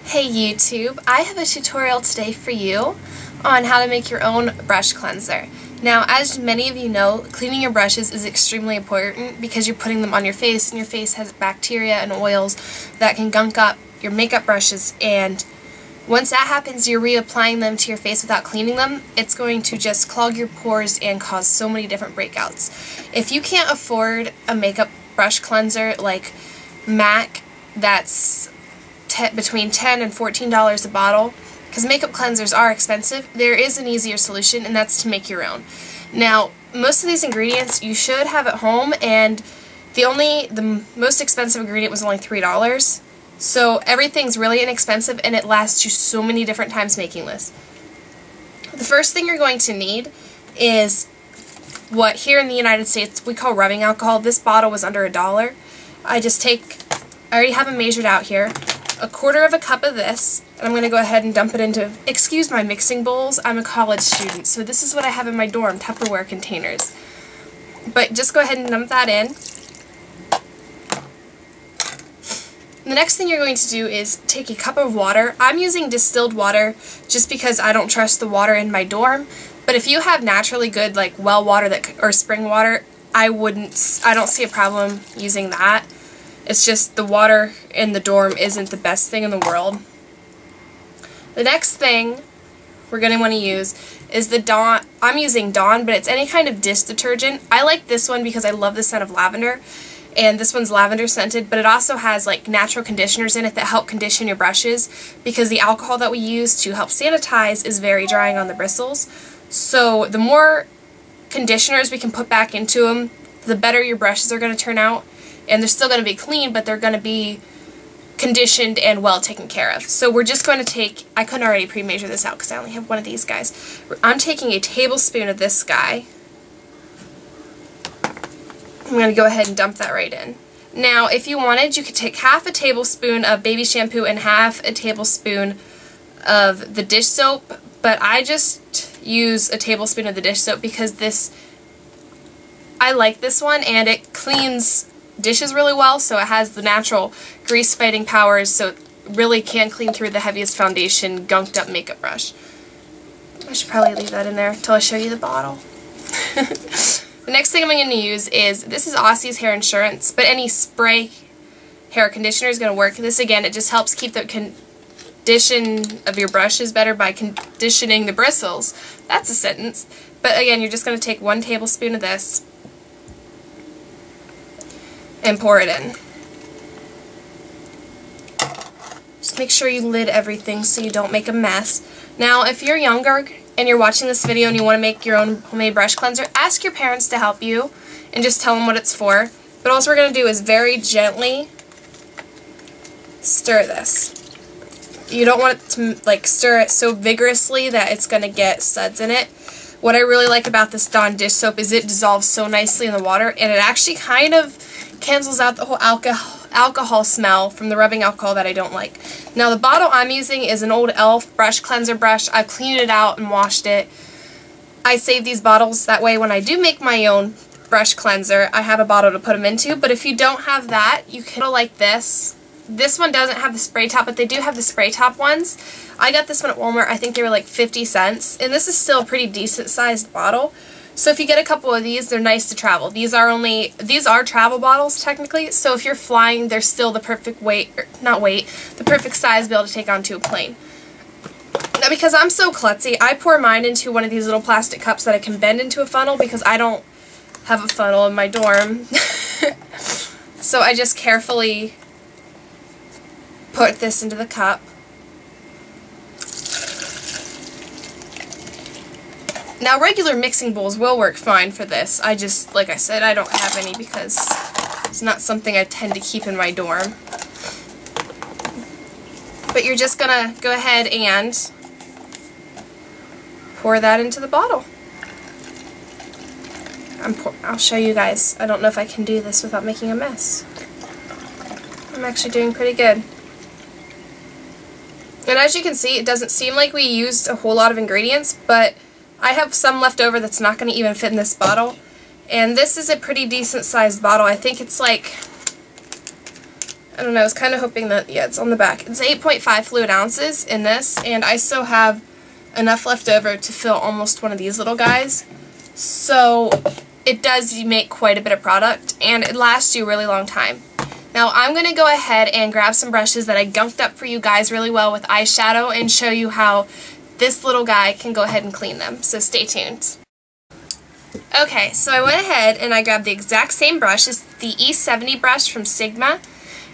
Hey YouTube, I have a tutorial today for you on how to make your own brush cleanser. Now, as many of you know, cleaning your brushes is extremely important because you're putting them on your face, and your face has bacteria and oils that can gunk up your makeup brushes, and once that happens, you're reapplying them to your face without cleaning them. It's going to just clog your pores and cause so many different breakouts. If you can't afford a makeup brush cleanser like MAC that's between $10 and $14 a bottle, because makeup cleansers are expensive, there is an easier solution, and that's to make your own. Now, most of these ingredients you should have at home, and the most expensive ingredient was only $3. So everything's really inexpensive, and it lasts you so many different times making this. The first thing you're going to need is what here in the United States we call rubbing alcohol. This bottle was under $1. I already have them measured out here. A quarter of a cup of this, and I'm going to go ahead and dump it into, excuse my mixing bowls, I'm a college student, so this is what I have in my dorm, Tupperware containers. But just go ahead and dump that in. The next thing you're going to do is take a cup of water. I'm using distilled water just because I don't trust the water in my dorm, but if you have naturally good like well water or spring water, I don't see a problem using that. It's just the water in the dorm isn't the best thing in the world. The next thing we're going to want to use is the Dawn. I'm using Dawn, but it's any kind of dish detergent. I like this one because I love the scent of lavender, and this one's lavender scented, but it also has like natural conditioners in it that help condition your brushes, because the alcohol that we use to help sanitize is very drying on the bristles. So the more conditioners we can put back into them, the better your brushes are going to turn out. And they're still going to be clean, but they're going to be conditioned and well taken care of. So we're just going to take, I couldn't already pre-measure this out because I only have one of these guys. I'm taking a tablespoon of this guy. I'm going to go ahead and dump that right in. Now, if you wanted, you could take half a tablespoon of baby shampoo and half a tablespoon of the dish soap, but I just use a tablespoon of the dish soap because I like this one, and it cleans dishes really well, so it has the natural grease fighting powers, so it really can clean through the heaviest foundation gunked up makeup brush. I should probably leave that in there until I show you the bottle. The next thing I'm going to use is, this is Aussie's Hair Insurance, but any spray hair conditioner is going to work. This again, it just helps keep the condition of your brushes better by conditioning the bristles. That's a sentence. But again, you're just going to take 1 tablespoon of this and pour it in. Just make sure you lid everything so you don't make a mess. Now, if you're younger and you're watching this video and you want to make your own homemade brush cleanser, ask your parents to help you and just tell them what it's for. But all we're going to do is very gently stir this. You don't want it to like stir it so vigorously that it's going to get suds in it. What I really like about this Dawn dish soap is it dissolves so nicely in the water, and it actually kind of cancels out the whole alcohol smell from the rubbing alcohol that I don't like. Now, the bottle I'm using is an old e.l.f. brush cleanser brush. I've cleaned it out and washed it. I save these bottles, that way when I do make my own brush cleanser, I have a bottle to put them into. But if you don't have that, you can go like this. This one doesn't have the spray top, but they do have the spray top ones. I got this one at Walmart. I think they were like 50 cents, and this is still a pretty decent sized bottle. So if you get a couple of these, they're nice to travel. These are travel bottles technically, so if you're flying, they're still the perfect the perfect size to be able to take onto a plane. Now, because I'm so klutzy, I pour mine into one of these little plastic cups that I can bend into a funnel because I don't have a funnel in my dorm. So I just carefully put this into the cup. Now, regular mixing bowls will work fine for this. I just, like I said, I don't have any because it's not something I tend to keep in my dorm. But you're just going to go ahead and pour that into the bottle. I'll show you guys. I don't know if I can do this without making a mess. I'm actually doing pretty good. And as you can see, it doesn't seem like we used a whole lot of ingredients, but I have some left over that's not going to even fit in this bottle. And this is a pretty decent sized bottle. I think it's like I don't know, I was kind of hoping that, yeah, it's on the back. It's 8.5 fluid ounces in this, and I still have enough left over to fill almost one of these little guys. So it does make quite a bit of product, and it lasts you a really long time. Now I'm going to go ahead and grab some brushes that I gunked up for you guys really well with eyeshadow and show you how this little guy can go ahead and clean them. So stay tuned. Okay, so I went ahead and I grabbed the exact same brush. It's the E70 brush from Sigma,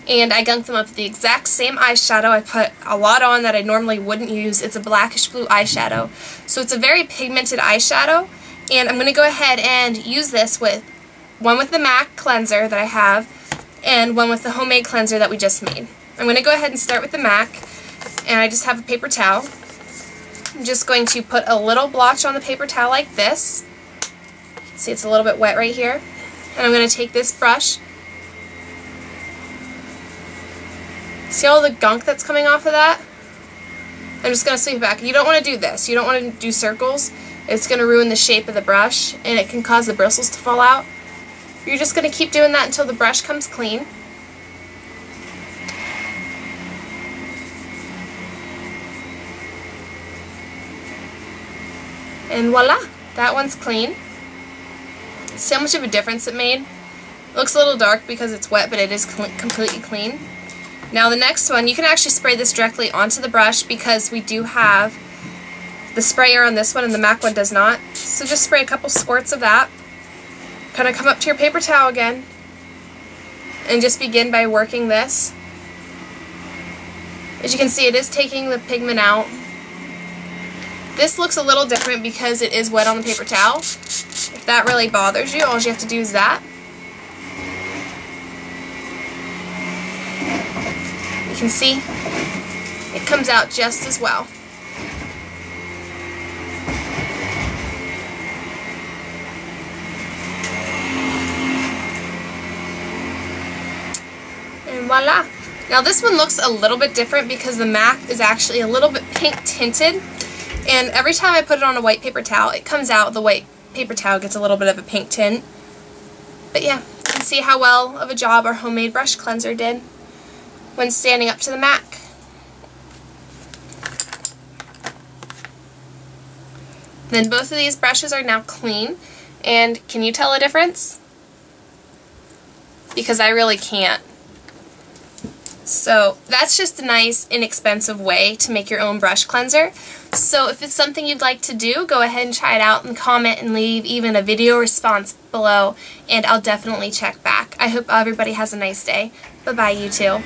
and I gunked them up with the exact same eyeshadow. I put a lot on that I normally wouldn't use. It's a blackish blue eyeshadow. So it's a very pigmented eyeshadow, and I'm going to go ahead and use this with one with the MAC cleanser that I have and one with the homemade cleanser that we just made. I'm going to go ahead and start with the MAC, and I just have a paper towel. I'm just going to put a little blotch on the paper towel like this. See, it's a little bit wet right here. And I'm going to take this brush. See all the gunk that's coming off of that? I'm just going to sweep it back. You don't want to do this. You don't want to do circles. It's going to ruin the shape of the brush, and it can cause the bristles to fall out. You're just going to keep doing that until the brush comes clean. And voila! That one's clean. See how much of a difference it made? It looks a little dark because it's wet, but it is completely clean. Now the next one, you can actually spray this directly onto the brush because we do have the sprayer on this one and the MAC one does not. So just spray a couple squirts of that. Kind of come up to your paper towel again and just begin by working this. As you can see, it is taking the pigment out. This looks a little different because it is wet on the paper towel. If that really bothers you, all you have to do is that. You can see it comes out just as well. And voila! Now this one looks a little bit different because the MAC is actually a little bit pink tinted, and every time I put it on a white paper towel, it comes out, the white paper towel gets a little bit of a pink tint. But yeah, you can see how well of a job our homemade brush cleanser did when standing up to the MAC. Then both of these brushes are now clean, and can you tell a difference? Because I really can't. So that's just a nice, inexpensive way to make your own brush cleanser. So if it's something you'd like to do, go ahead and try it out and comment and leave even a video response below, and I'll definitely check back. I hope everybody has a nice day. Bye-bye, you two.